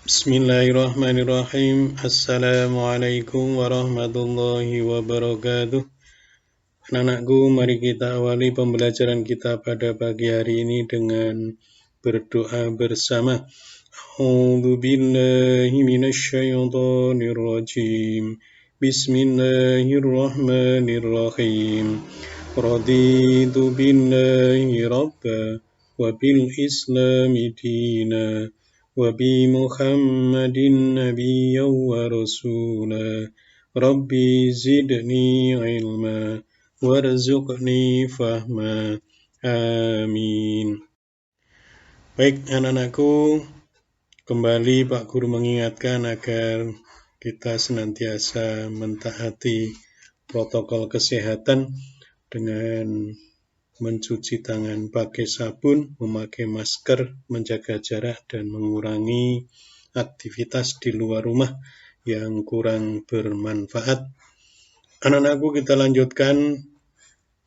Bismillahirrahmanirrahim. Assalamualaikum warahmatullahi wabarakatuh. Anak-anakku, mari kita awali pembelajaran kita pada pagi hari ini dengan berdoa bersama. A'udzu billahi minasyaitonir rajim. Bismillahirrahmanirrahim. Raditu billahi rabba wa bil islami dina wa bi Muhammadin nabiyyan wa rasula. Rabbi zidni ilma warzuqni fahma. Amin. Baik anak-anakku, kembali Pak Guru mengingatkan agar kita senantiasa mentaati protokol kesehatan dengan mencuci tangan pakai sabun, memakai masker, menjaga jarak, dan mengurangi aktivitas di luar rumah yang kurang bermanfaat. Anak-anakku, kita lanjutkan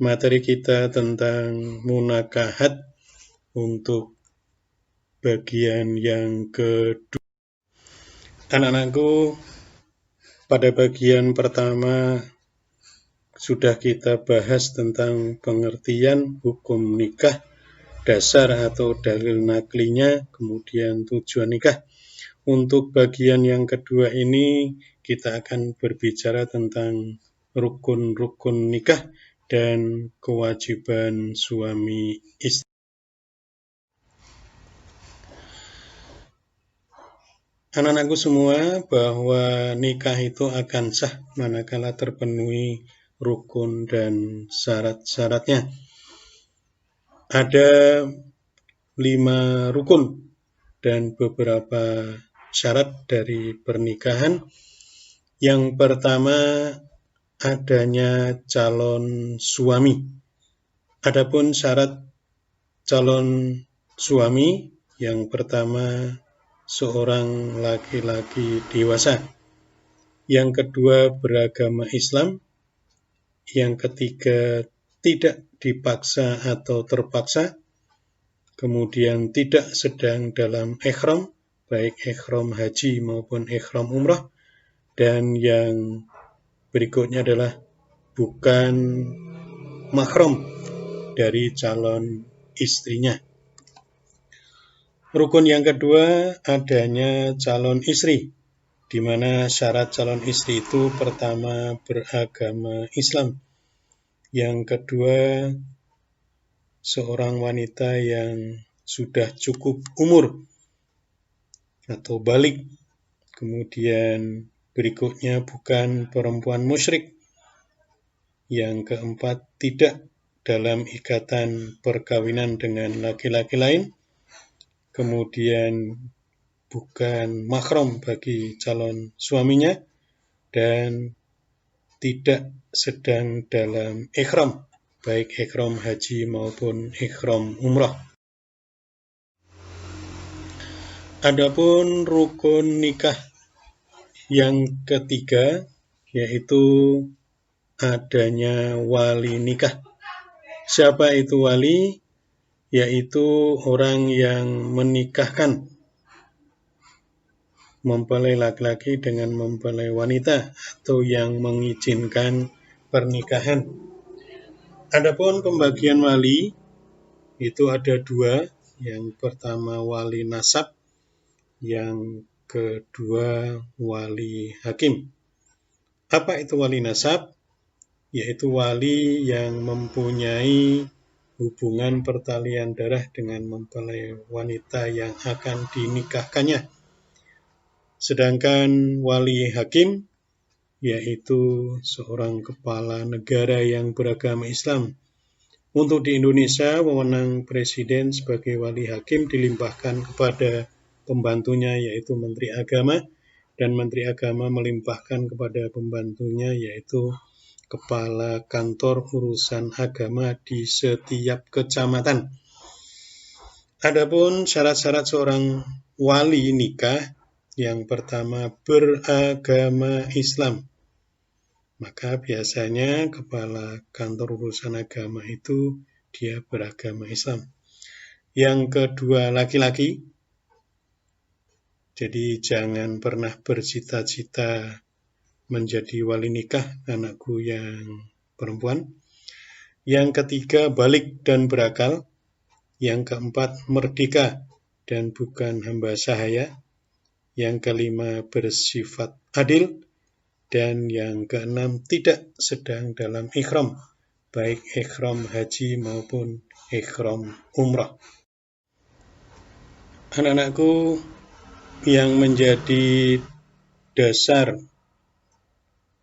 materi kita tentang munakahat untuk bagian yang kedua. Anak-anakku, pada bagian pertama sudah kita bahas tentang pengertian hukum nikah, dasar atau dalil naklinya, kemudian tujuan nikah. Untuk bagian yang kedua ini kita akan berbicara tentang rukun-rukun nikah dan kewajiban suami istri. Anak-anakku semua, bahwa nikah itu akan sah manakala terpenuhi rukun dan syarat-syaratnya. Ada 5 rukun dan beberapa syarat dari pernikahan. Yang pertama, adanya calon suami. Adapun syarat calon suami, yang pertama, seorang laki-laki dewasa. Yang kedua, beragama Islam. Yang ketiga, tidak dipaksa atau terpaksa. Kemudian tidak sedang dalam ihram, baik ihram haji maupun ihram umrah. Dan yang berikutnya adalah bukan mahram dari calon istrinya. Rukun yang kedua, adanya calon istri, di mana syarat calon istri itu pertama beragama Islam, yang kedua seorang wanita yang sudah cukup umur atau balik, kemudian berikutnya bukan perempuan musyrik, yang keempat tidak dalam ikatan perkawinan dengan laki-laki lain, kemudian bukan mahram bagi calon suaminya, dan tidak sedang dalam ihram, baik ihram haji maupun ihram umrah. Adapun rukun nikah yang ketiga, yaitu adanya wali nikah. Siapa itu wali? Yaitu orang yang menikahkan, mempelai laki-laki dengan mempelai wanita, atau yang mengizinkan pernikahan. Adapun pembagian wali itu ada 2. Yang pertama wali nasab, yang kedua wali hakim. Apa itu wali nasab? Yaitu wali yang mempunyai hubungan pertalian darah dengan mempelai wanita yang akan dinikahkannya. Sedangkan wali hakim yaitu seorang kepala negara yang beragama Islam. Untuk di Indonesia, wewenang presiden sebagai wali hakim dilimpahkan kepada pembantunya yaitu Menteri Agama, dan Menteri Agama melimpahkan kepada pembantunya yaitu kepala kantor urusan agama di setiap kecamatan. Adapun syarat-syarat seorang wali nikah, yang pertama beragama Islam. Maka biasanya kepala kantor urusan agama itu dia beragama Islam. Yang kedua laki-laki. Jadi jangan pernah bercita-cita menjadi wali nikah anakku yang perempuan. Yang ketiga, balik dan berakal. Yang keempat, merdeka dan bukan hamba sahaya. Yang kelima, bersifat adil. Dan yang keenam, tidak sedang dalam ihram, baik ihram haji maupun ihram umrah. Anak-anakku, yang menjadi dasar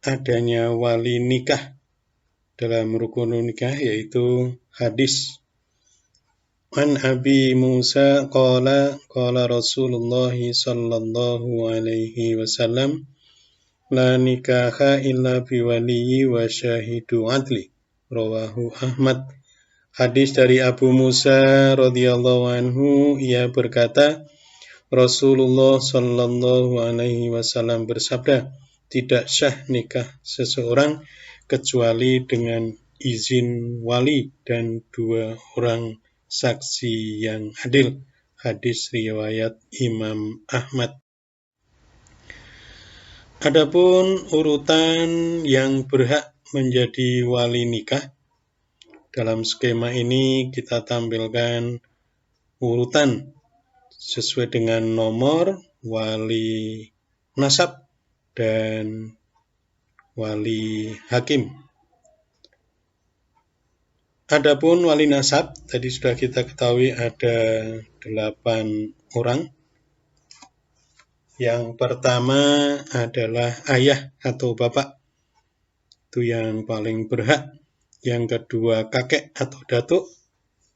adanya wali nikah dalam rukun nikah yaitu hadis An Abi Musa qala Rasulullah sallallahu alaihi wasallam la nikaha illa biwaliyi wa syahidu adli, rawahu Ahmad. Hadis dari Abu Musa radhiyallahu anhu, ia berkata, Rasulullah sallallahu alaihi wasallam bersabda, tidak sah nikah seseorang kecuali dengan izin wali dan 2 orang saksi yang adil. Hadis riwayat Imam Ahmad. Adapun urutan yang berhak menjadi wali nikah, dalam skema ini kita tampilkan urutan sesuai dengan nomor wali nasab dan wali hakim. Adapun wali nasab, tadi sudah kita ketahui ada 8 orang. Yang pertama adalah ayah atau bapak, itu yang paling berhak. Yang kedua kakek atau datuk.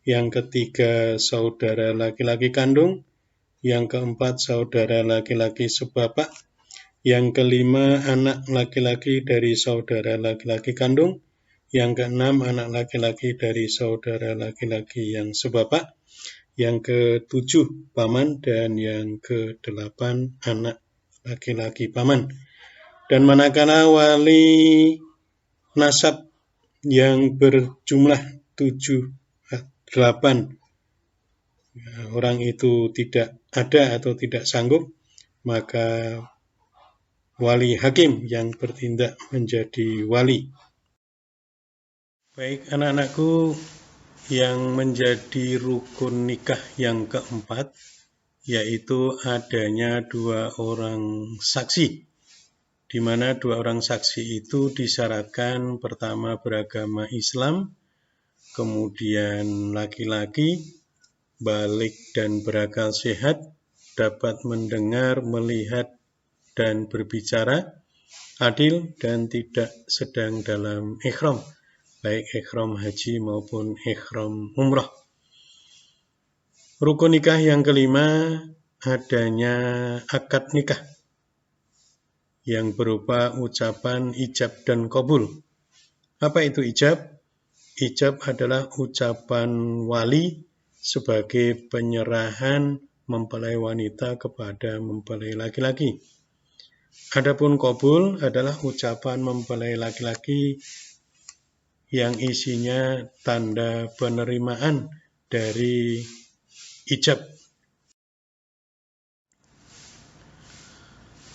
Yang ketiga saudara laki-laki kandung. Yang keempat saudara laki-laki sebapak. Yang kelima anak laki-laki dari saudara laki-laki kandung. Yang keenam anak laki-laki dari saudara laki-laki yang sebapak. Yang ketujuh paman, dan yang kedelapan anak laki-laki paman. Dan manakala wali nasab yang berjumlah 8 orang itu tidak ada atau tidak sanggup, maka wali hakim yang bertindak menjadi wali. Baik anak-anakku, yang menjadi rukun nikah yang keempat yaitu adanya 2 orang saksi, di mana 2 orang saksi itu disyaratkan pertama beragama Islam, kemudian laki-laki, balik dan berakal sehat, dapat mendengar, melihat, dan berbicara, adil dan tidak sedang dalam ihram, baik ihram haji maupun ihram umrah. Rukun nikah yang kelima adanya akad nikah yang berupa ucapan ijab dan qabul. Apa itu ijab? Ijab adalah ucapan wali sebagai penyerahan mempelai wanita kepada mempelai laki-laki. Adapun qabul adalah ucapan mempelai laki-laki yang isinya tanda penerimaan dari ijab.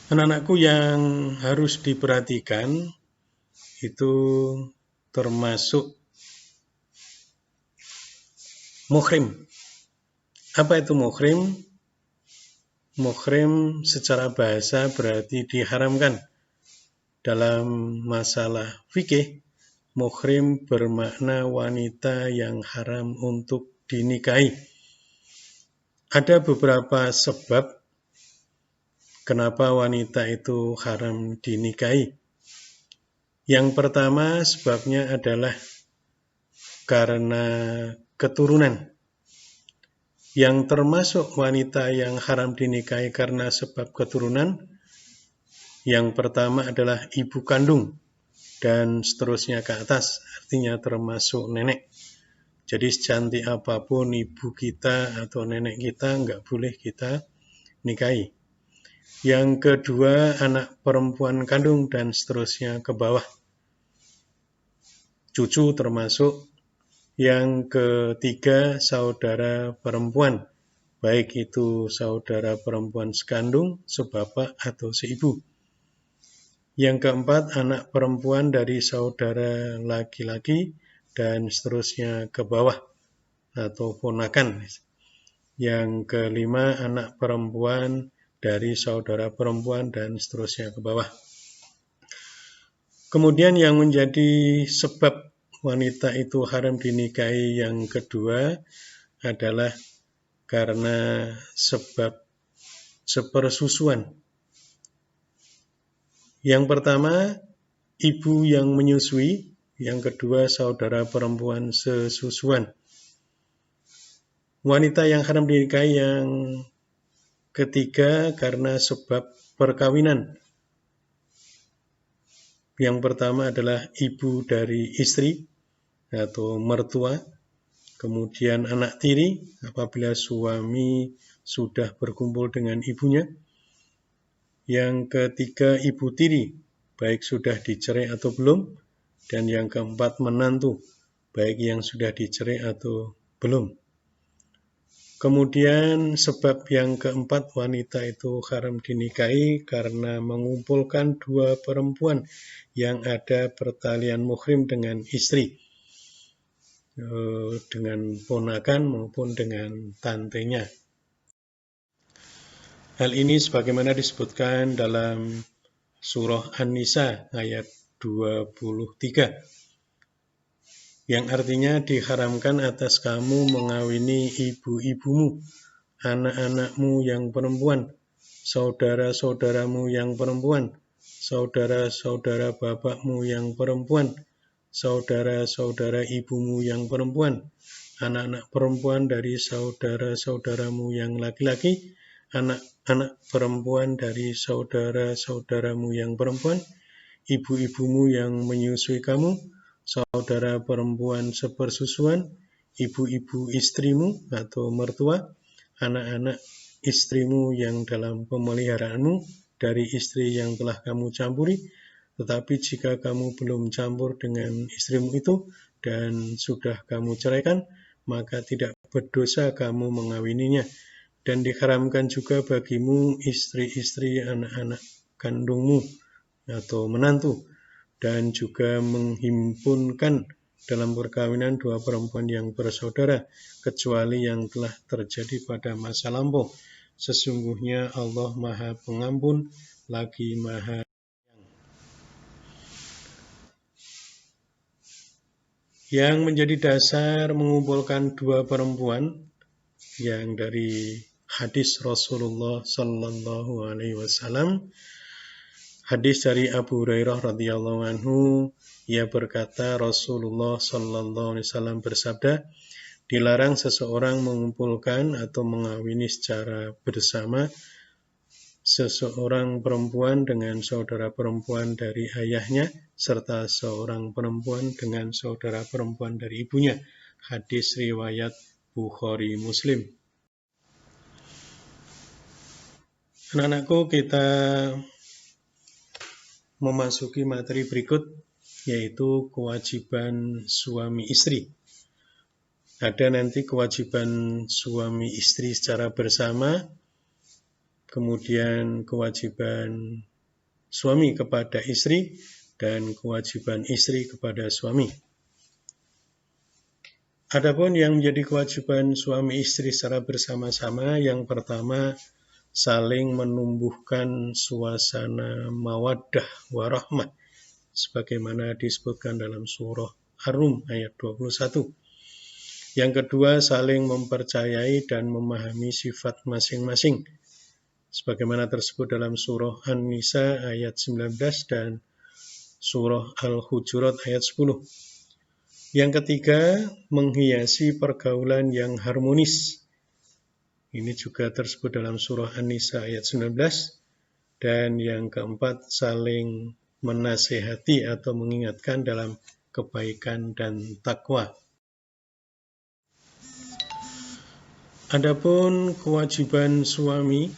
Anak-anakku yang harus diperhatikan itu termasuk muhrim. Apa itu muhrim? Muhrim secara bahasa berarti diharamkan. Dalam masalah fikih, muhrim bermakna wanita yang haram untuk dinikahi. Ada beberapa sebab kenapa wanita itu haram dinikahi. Yang pertama sebabnya adalah karena keturunan. Yang termasuk wanita yang haram dinikahi karena sebab keturunan, yang pertama adalah ibu kandung, dan seterusnya ke atas, artinya termasuk nenek. Jadi secantik apapun ibu kita atau nenek kita, nggak boleh kita nikahi. Yang kedua, anak perempuan kandung, dan seterusnya ke bawah. Cucu termasuk. Yang ketiga, saudara perempuan. baik itu saudara perempuan sekandung, sebapak, atau seibu. Yang keempat, anak perempuan dari saudara laki-laki, dan seterusnya ke bawah, atau ponakan. Yang kelima, anak perempuan dari saudara perempuan, dan seterusnya ke bawah. Kemudian yang menjadi sebab wanita itu haram dinikahi yang kedua adalah karena sebab sepersusuan. Yang pertama, ibu yang menyusui. Yang kedua, saudara perempuan sesusuan. Wanita yang haram dinikahi yang ketiga karena sebab perkawinan. Yang pertama adalah ibu dari istri atau mertua. Kemudian anak tiri apabila suami sudah berkumpul dengan ibunya. Yang ketiga, ibu tiri, baik sudah dicerai atau belum. Dan yang keempat, menantu, baik yang sudah dicerai atau belum. Kemudian sebab yang keempat, wanita itu haram dinikahi karena mengumpulkan dua perempuan yang ada pertalian muhrim dengan istri, dengan ponakan maupun dengan tantenya. Hal ini sebagaimana disebutkan dalam surah An-Nisa ayat 23, yang artinya diharamkan atas kamu mengawini ibu-ibumu, anak-anakmu yang perempuan, saudara-saudaramu yang perempuan, saudara-saudara bapakmu yang perempuan, saudara-saudara ibumu yang perempuan, anak-anak perempuan dari saudara-saudaramu yang laki-laki, anak-anak perempuan dari saudara-saudaramu yang perempuan, ibu-ibumu yang menyusui kamu, saudara perempuan sepersusuan, ibu-ibu istrimu atau mertua, anak-anak istrimu yang dalam pemeliharaanmu dari istri yang telah kamu campuri. Tetapi jika kamu belum campur dengan istrimu itu dan sudah kamu ceraikan, maka tidak berdosa kamu mengawininya. Dan diharamkan juga bagimu istri-istri anak-anak kandungmu atau menantu, dan juga menghimpunkan dalam perkawinan dua perempuan yang bersaudara, kecuali yang telah terjadi pada masa lampau. Sesungguhnya Allah Maha Pengampun lagi Maha. Yang menjadi dasar mengumpulkan dua perempuan yang dari hadis Rasulullah Sallallahu Alaihi Wasallam, hadis dari Abu Hurairah radhiyallahu anhu, ia berkata Rasulullah Sallallahu Alaihi Wasallam bersabda, dilarang seseorang mengumpulkan atau mengawini secara bersama seseorang perempuan dengan saudara perempuan dari ayahnya, serta seorang perempuan dengan saudara perempuan dari ibunya. Hadis riwayat Bukhari Muslim. Anak-anakku, kita memasuki materi berikut, yaitu kewajiban suami istri. Ada nanti kewajiban suami istri secara bersama, kemudian kewajiban suami kepada istri, dan kewajiban istri kepada suami. Adapun yang menjadi kewajiban suami istri secara bersama-sama, yang pertama, saling menumbuhkan suasana mawaddah warahmah, sebagaimana disebutkan dalam surah Ar-Rum ayat 21. Yang kedua, saling mempercayai dan memahami sifat masing-masing, sebagaimana tersebut dalam surah An-Nisa ayat 19 dan surah Al-Hujurat ayat 10. Yang ketiga, menghiasi pergaulan yang harmonis. Ini juga tersebut dalam surah An-Nisa ayat 19. Dan yang keempat, saling menasihati atau mengingatkan dalam kebaikan dan takwa. Adapun kewajiban suami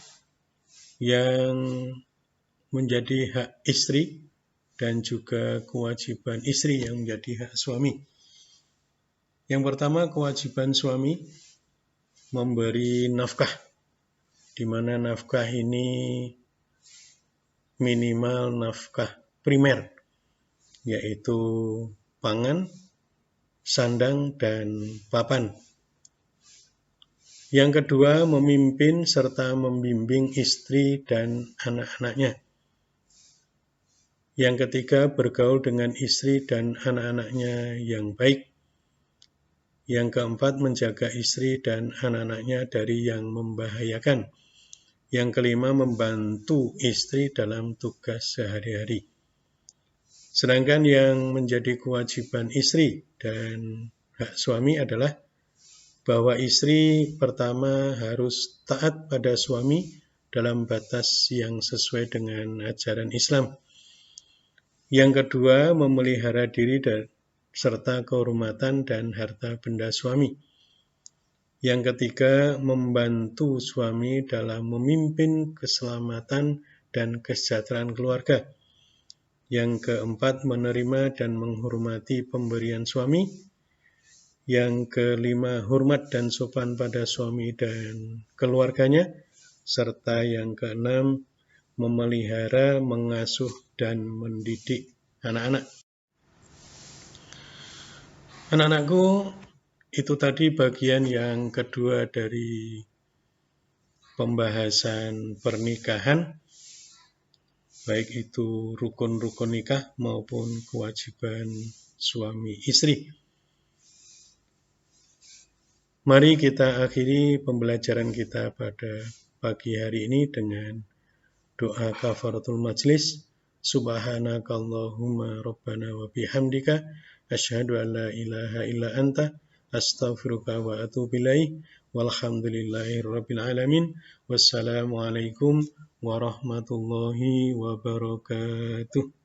yang menjadi hak istri dan juga kewajiban istri yang menjadi hak suami. Yang pertama, kewajiban suami memberi nafkah, di mana nafkah ini minimal nafkah primer, yaitu pangan, sandang, dan papan. Yang kedua, memimpin serta membimbing istri dan anak-anaknya. Yang ketiga, bergaul dengan istri dan anak-anaknya yang baik. Yang keempat, menjaga istri dan anak-anaknya dari yang membahayakan. Yang kelima, membantu istri dalam tugas sehari-hari. Sedangkan yang menjadi kewajiban istri dan hak suami adalah bahwa istri pertama harus taat pada suami dalam batas yang sesuai dengan ajaran Islam. Yang kedua, memelihara diri serta kehormatan dan harta benda suami. Yang ketiga, membantu suami dalam memimpin keselamatan dan kesejahteraan keluarga. Yang keempat, menerima dan menghormati pemberian suami. Yang kelima, hormat dan sopan pada suami dan keluarganya. Serta yang keenam, memelihara, mengasuh, dan mendidik anak-anak. Anak-anakku, itu tadi bagian yang kedua dari pembahasan pernikahan, baik itu rukun-rukun nikah maupun kewajiban suami istri. Mari kita akhiri pembelajaran kita pada pagi hari ini dengan doa kafaratul majlis. Subhanakallahumma rabbana wa bihamdika asyhadu an la ilaha illa anta astaghfiruka wa atubu ilaik. Walhamdulillahirabbil alamin. Wassalamualaikum warahmatullahi wabarakatuh.